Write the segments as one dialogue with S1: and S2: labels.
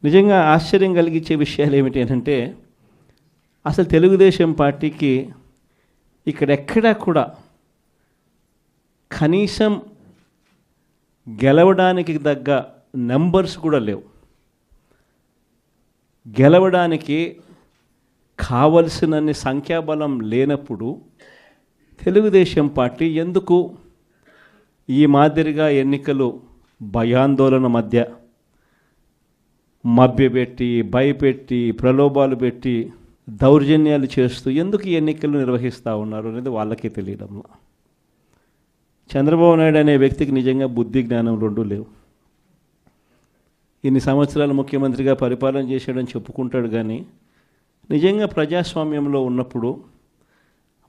S1: నిజంగా ఆశ్చర్యం కలిగించే విషయాలు ఏమిటి అంటే, అసలు తెలుగుదేశం పార్టీకి ఇక్కడెక్కడా కూడా కనీసం గెలవడానికి తగ్గ నెంబర్స్ కూడా లేవు. గెలవడానికి కావలసినన్ని సంఖ్యాబలం లేనప్పుడు తెలుగుదేశం పార్టీ ఎందుకు ఈ మాదిరిగా ఎన్నికలు భయాందోళన మధ్య మభ్యపెట్టి, భయపెట్టి, ప్రలోభాలు పెట్టి, దౌర్జన్యాలు చేస్తూ ఎందుకు ఈ ఎన్నికలు నిర్వహిస్తూ ఉన్నారు అనేది వాళ్ళకే తెలియడం. చంద్రబాబు నాయుడు అనే వ్యక్తికి నిజంగా బుద్ధి జ్ఞానం రెండూ లేవు. ఇన్ని సంవత్సరాలు ముఖ్యమంత్రిగా పరిపాలన చేశాడని చెప్పుకుంటాడు, కానీ నిజంగా ప్రజాస్వామ్యంలో ఉన్నప్పుడు,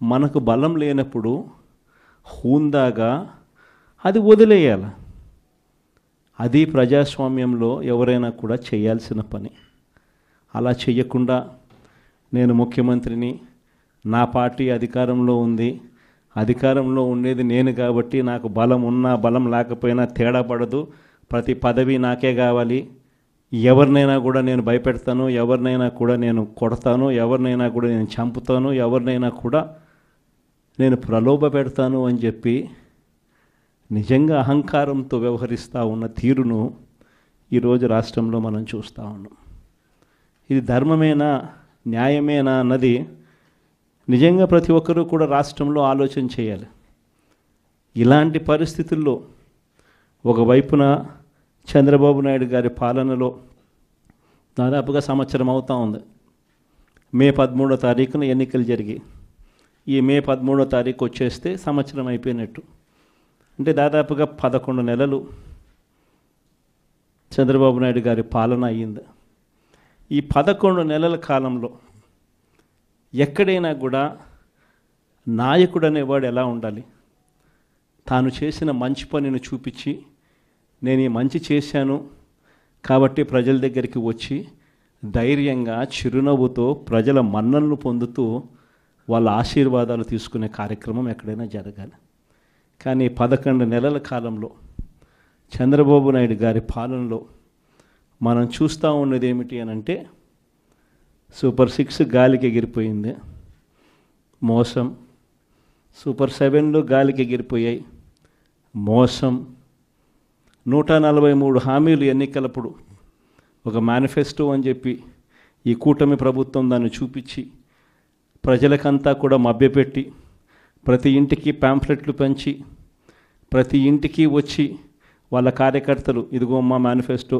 S1: మనకు బలం లేనప్పుడు హూందాగా అది వదిలేయాలి. అది ప్రజాస్వామ్యంలో ఎవరైనా కూడా చేయాల్సిన పని. అలా చేయకుండా నేను ముఖ్యమంత్రిని, నా పార్టీ అధికారంలో ఉంది, అధికారంలో ఉండేది నేను కాబట్టి నాకు బలం ఉన్నా బలం లేకపోయినా తేడా పడదు, ప్రతి పదవి నాకే కావాలి, ఎవరినైనా కూడా నేను భయపెడతాను, ఎవరినైనా కూడా నేను కొడతాను, ఎవరినైనా కూడా నేను చంపుతాను, ఎవరినైనా కూడా నేను ప్రలోభ పెడతాను అని చెప్పి నిజంగా అహంకారంతో వ్యవహరిస్తూ ఉన్న తీరును ఈరోజు రాష్ట్రంలో మనం చూస్తూ ఉన్నాం. ఇది ధర్మమేనా, న్యాయమేనా అన్నది నిజంగా ప్రతి ఒక్కరూ కూడా రాష్ట్రంలో ఆలోచన చేయాలి. ఇలాంటి పరిస్థితుల్లో ఒకవైపున చంద్రబాబు నాయుడు గారి పాలనలో దాదాపుగా సంవత్సరం అవుతూ ఉంది. మే 13వ తారీఖున ఎన్నికలు జరిగి, ఈ మే 13వ తారీఖు వచ్చేస్తే సంవత్సరం అయిపోయినట్టు. అంటే దాదాపుగా 11 నెలలు చంద్రబాబు నాయుడు గారి పాలన అయ్యింది. ఈ 11 నెలల కాలంలో ఎక్కడైనా కూడా నాయకుడు అనేవాడు ఎలా ఉండాలి? తాను చేసిన మంచి పనిని చూపించి, నేను ఈ మంచి చేశాను కాబట్టి ప్రజల దగ్గరికి వచ్చి ధైర్యంగా చిరునవ్వుతో ప్రజల మన్ననలు పొందుతూ వాళ్ళ ఆశీర్వాదాలు తీసుకునే కార్యక్రమం ఎక్కడైనా జరగాలి. కానీ 11 నెలల కాలంలో చంద్రబాబు నాయుడు గారి పాలనలో మనం చూస్తూ ఉన్నది ఏమిటి అని అంటే, సూపర్ 6 గాలికి ఎగిరిపోయింది, మోసం. సూపర్ 7లు గాలికి ఎగిరిపోయాయి, మోసం. 143 హామీలు ఎన్నికలప్పుడు ఒక మేనిఫెస్టో అని చెప్పి ఈ కూటమి ప్రభుత్వం దాన్ని చూపించి ప్రజలకంతా కూడా మభ్యపెట్టి, ప్రతి ఇంటికి ప్యాంఫ్లెట్లు పంచి, ప్రతి ఇంటికి వచ్చి వాళ్ళ కార్యకర్తలు, ఇదిగో మా మేనిఫెస్టో,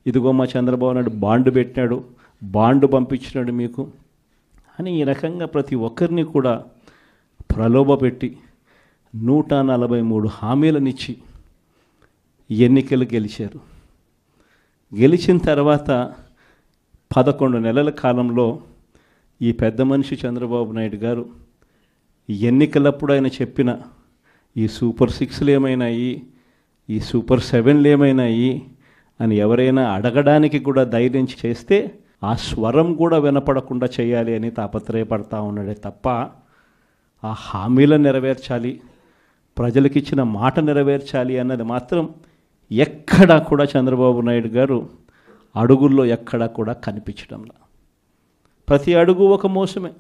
S1: ఇదిగో మా చంద్రబాబు నాయుడు బాండ్ పెట్టినాడు, బాండ్ పంపించినాడు మీకు అని ఈ రకంగా ప్రతి ఒక్కరిని కూడా ప్రలోభపెట్టి 143 హామీలనిచ్చి ఎన్నికలు గెలిచారు. గెలిచిన తర్వాత 11 నెలల కాలంలో ఈ పెద్ద మనిషి చంద్రబాబు నాయుడు గారు ఎన్నికలప్పుడు ఆయన చెప్పిన ఈ సూపర్ 6లు ఏమైనాయి, ఈ సూపర్ 7లు ఏమైనాయి అని ఎవరైనా అడగడానికి కూడా ధైర్యం చేస్తే ఆ స్వరం కూడా వినపడకుండా చేయాలి అని తాపత్రయపడతా ఉన్నాడే తప్ప, ఆ హామీలను నెరవేర్చాలి, ప్రజలకు ఇచ్చిన మాట నెరవేర్చాలి అన్నది మాత్రం ఎక్కడా కూడా చంద్రబాబు నాయుడు గారు అడుగుల్లో ఎక్కడా కూడా కనిపించడంలా. ప్రతి అడుగు ఒక మోసమే,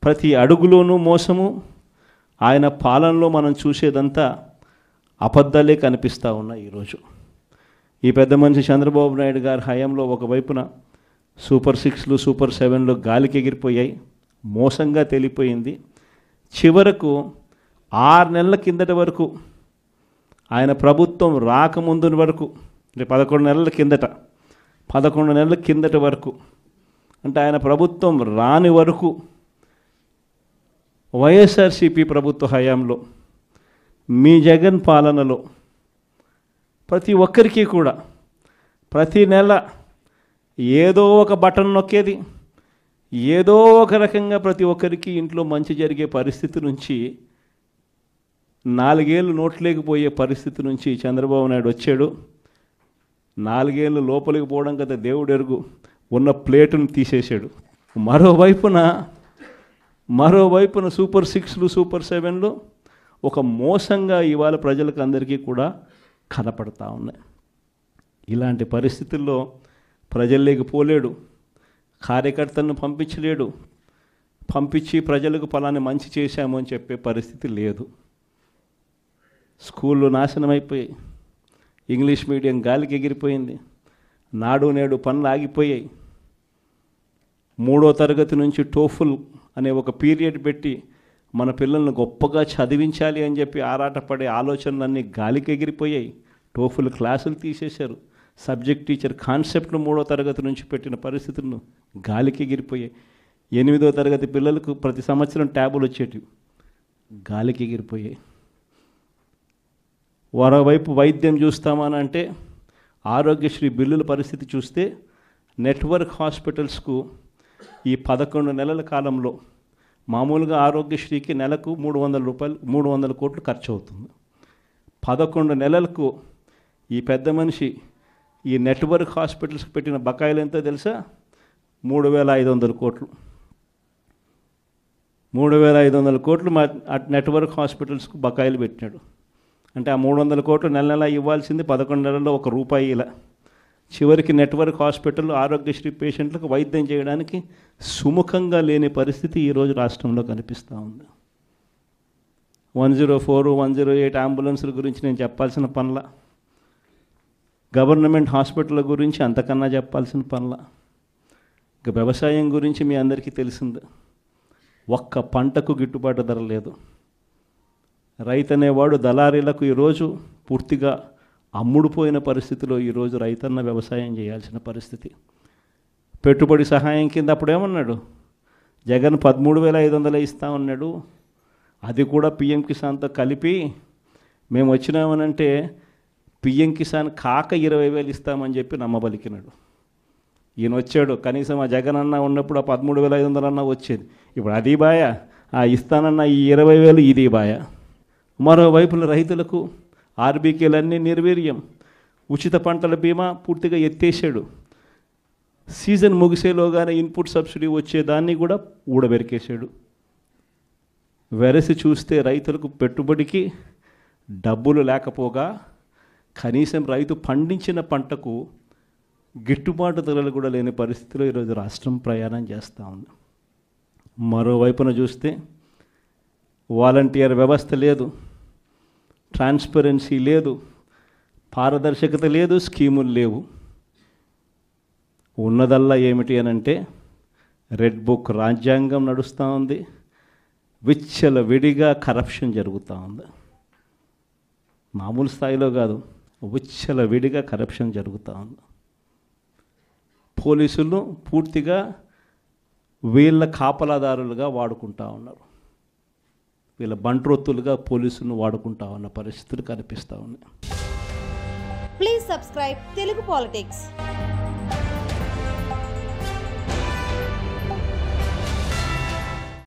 S1: ప్రతి అడుగులోనూ మోసము. ఆయన పాలనలో మనం చూసేదంతా అబద్ధాలే కనిపిస్తూ ఉన్నాయి. ఈరోజు ఈ పెద్ద మనిషి చంద్రబాబు నాయుడు గారి హయాంలో ఒకవైపున సూపర్ 6లు సూపర్ 7లు గాలికి ఎగిరిపోయాయి, మోసంగా తెలిపోయింది. చివరకు 6 నెలల కిందటి వరకు, ఆయన ప్రభుత్వం రాకముందు వరకు, అంటే 11 నెలల కిందట, 11 నెలల కిందటి వరకు, అంటే ఆయన ప్రభుత్వం రాని వరకు వైఎస్ఆర్సీపీ ప్రభుత్వ హయాంలో, మీ జగన్ పాలనలో ప్రతి ఒక్కరికి కూడా ప్రతి నెల ఏదో ఒక బటన్ నొక్కేది, ఏదో ఒక రకంగా ప్రతి ఒక్కరికి ఇంట్లో మంచి జరిగే పరిస్థితి నుంచి, 4 ఏళ్ళు నోట్లేకపోయే పరిస్థితి నుంచి చంద్రబాబు నాయుడు వచ్చాడు. 4 ఏళ్ళు లోపలికి పోవడం కదా దేవుడు ఎరుగు, ఉన్న ప్లేటును తీసేశాడు. మరోవైపున సూపర్ 6లు సూపర్ 7లు ఒక మోసంగా ఇవాళ ప్రజలకు అందరికీ కూడా కనపడతా ఉన్నాయి. ఇలాంటి పరిస్థితుల్లో ప్రజల్లోకి పోలేడు, కార్యకర్తలను పంపించలేడు, పంపించి ప్రజలకు పలాని మంచి చేశాము అని చెప్పే పరిస్థితి లేదు. స్కూళ్ళు నాశనం అయిపోయాయి, ఇంగ్లీష్ మీడియం గాలికి ఎగిరిపోయింది, నాడు నేడు పనులు ఆగిపోయాయి. 3వ తరగతి నుంచి టోఫుల్ అనే ఒక పీరియడ్ పెట్టి మన పిల్లల్ని గొప్పగా చదివించాలి అని చెప్పి ఆరాటపడే ఆలోచనలన్నీ గాలికి ఎగిరిపోయాయి. టోఫుల్ క్లాసులు తీసేశారు. సబ్జెక్ట్ టీచర్ కాన్సెప్ట్ను 3వ తరగతి నుంచి పెట్టిన పరిస్థితులను గాలికి ఎగిరిపోయాయి. 8వ తరగతి పిల్లలకు ప్రతి సంవత్సరం ట్యాబులు వచ్చేటివి, గాలికి ఎగిరిపోయాయి. మరోవైపు వైద్యం చూస్తామనంటే ఆరోగ్యశ్రీ బిల్లుల పరిస్థితి చూస్తే నెట్వర్క్ హాస్పిటల్స్కు ఈ 11 నెలల కాలంలో మామూలుగా ఆరోగ్యశ్రీకి నెలకు 300 కోట్లు ఖర్చు అవుతుంది. 11 నెలలకు ఈ పెద్ద మనిషి ఈ నెట్వర్క్ హాస్పిటల్స్కి పెట్టిన బకాయిలు ఎంతో తెలుసా? 3,500 కోట్లు. 3,500 కోట్లు మా నెట్వర్క్ హాస్పిటల్స్కు బకాయిలు పెట్టినాడు. అంటే ఆ 300 కోట్లు నెల ఇవ్వాల్సింది 11 నెలల్లో ₹1 ఇలా. చివరికి నెట్వర్క్ హాస్పిటల్ ఆరోగ్యశ్రీ పేషెంట్లకు వైద్యం చేయడానికి సుముఖంగా లేని పరిస్థితి ఈరోజు రాష్ట్రంలో కనిపిస్తూ ఉంది. 104, 108 అంబులెన్సుల గురించి నేను చెప్పాల్సిన పనుల, గవర్నమెంట్ హాస్పిటల్ గురించి అంతకన్నా చెప్పాల్సిన పనుల. ఇక వ్యవసాయం గురించి మీ అందరికీ తెలిసింది, ఒక్క పంటకు గిట్టుబాటు ధర లేదు. రైతు అనేవాడు దళారీలకు ఈరోజు పూర్తిగా అమ్ముడుపోయిన పరిస్థితిలో ఈరోజు రైతన్న వ్యవసాయం చేయాల్సిన పరిస్థితి. పెట్టుబడి సహాయం కింద అప్పుడు ఏమన్నాడు? జగన్ 13,500 ఇస్తామన్నాడు. అది కూడా పిఎం కిసాన్తో కలిపి మేము వచ్చినామనంటే పిఎం కిసాన్ కాక 20,000 ఇస్తామని చెప్పి నమ్మబలికినాడు. ఈయన వచ్చాడు, కనీసం ఆ జగన్ అన్న ఉన్నప్పుడు ఆ 13,500 అన్న వచ్చేది. ఇప్పుడు అది బాయ, ఆ ఇస్తానన్న ఈ 20,000 ఇది బాయ. మరోవైపున రైతులకు ఆర్బీకేలన్నీ నిర్వీర్యం. ఉచిత పంటల బీమా పూర్తిగా ఎత్తేసాడు. సీజన్ ముగిసేలోగానే ఇన్పుట్ సబ్సిడీ వచ్చేదాన్ని కూడా ఊడబెరికేశాడు. వెరసి చూస్తే రైతులకు పెట్టుబడికి డబ్బులు లేకపోగా కనీసం రైతు పండించిన పంటకు గిట్టుబాటు ధరలు కూడా లేని పరిస్థితిలో ఈరోజు రాష్ట్రం ప్రయాణం చేస్తూ ఉంది. మరోవైపున చూస్తే వాలంటీర్ వ్యవస్థ లేదు, ట్రాన్స్పరెన్సీ లేదు, పారదర్శకత లేదు, స్కీములు లేవు. ఉన్నదల్లా ఏమిటి అనంటే రెడ్ బుక్ రాజ్యాంగం నడుస్తూ ఉంది, విచ్చలవిడిగా కరప్షన్ జరుగుతూ ఉంది. మామూలు స్థాయిలో కాదు, విచ్చలవిడిగా కరప్షన్ జరుగుతూ ఉంది. పోలీసులు పూర్తిగా వీళ్ళ కాపలాదారులుగా వాడుకుంటా ఉన్నారు, వీళ్ళ బంట్రొత్తులుగా పోలీసులను వాడుకుంటా ఉన్న పరిస్థితులు కనిపిస్తూ ఉన్నాయి.
S2: Please subscribe Telugu politics.